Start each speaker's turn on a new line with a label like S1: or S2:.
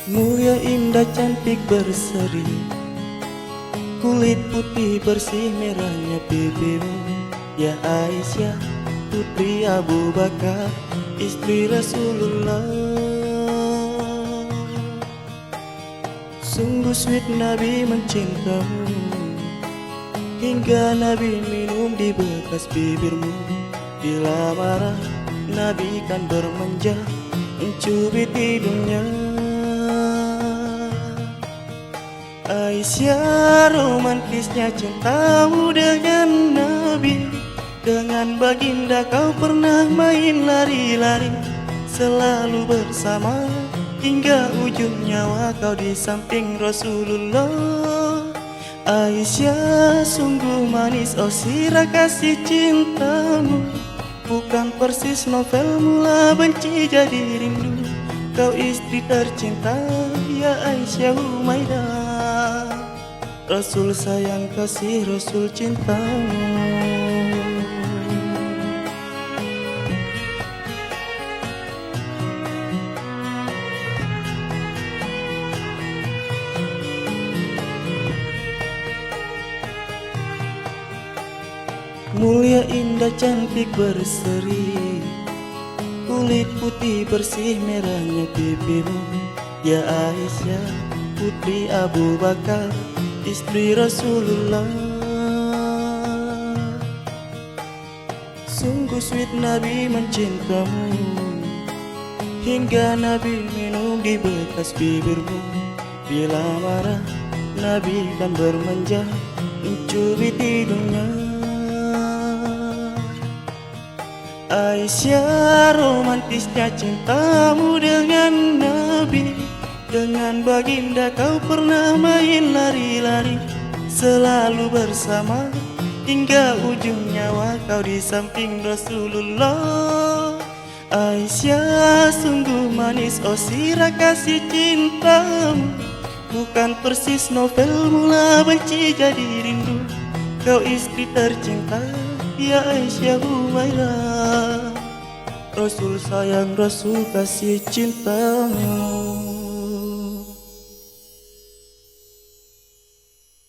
S1: Mulia indah cantik berseri, kulit putih bersih merahnya pipimu. Ya Aisyah putri Abu Bakar, istri Rasulullah. Sungguh sweet Nabi mencintamu, hingga Nabi minum di bekas bibirmu. Bila marah Nabi kan bermanja, mencubit hidungnya. Aisyah, romantisnya cintamu dengan Nabi. Dengan baginda kau pernah main lari-lari, selalu bersama hingga ujung nyawa kau di samping Rasulullah. Aisyah, sungguh manis oh sirah kasih cintamu, bukan persis novel mula benci jadi rindu. Kau istri tercinta ya Aisyah Humaidah, Rasul sayang kasih Rasul cintamu. Mulia indah cantik berseri, kulit putih bersih merahnya pipimu. Ya Aisyah putri Abu Bakar, istri Rasulullah. Sungguh sweet Nabi mencintamu, hingga Nabi minum di bekas bibirmu. Bila marah Nabi kan bermanja, mencubit hidungnya. Aisyah, romantisnya cintamu dengan Nabi. Dengan baginda kau pernah main lari-lari, selalu bersama hingga ujung nyawa kau di samping Rasulullah. Aisyah, sungguh manis oh sirah kasih cintamu, bukan persis novel mula benci jadi rindu. Kau istri tercinta ya Aisyah Humaidah, Rasul sayang Rasul kasih cintamu.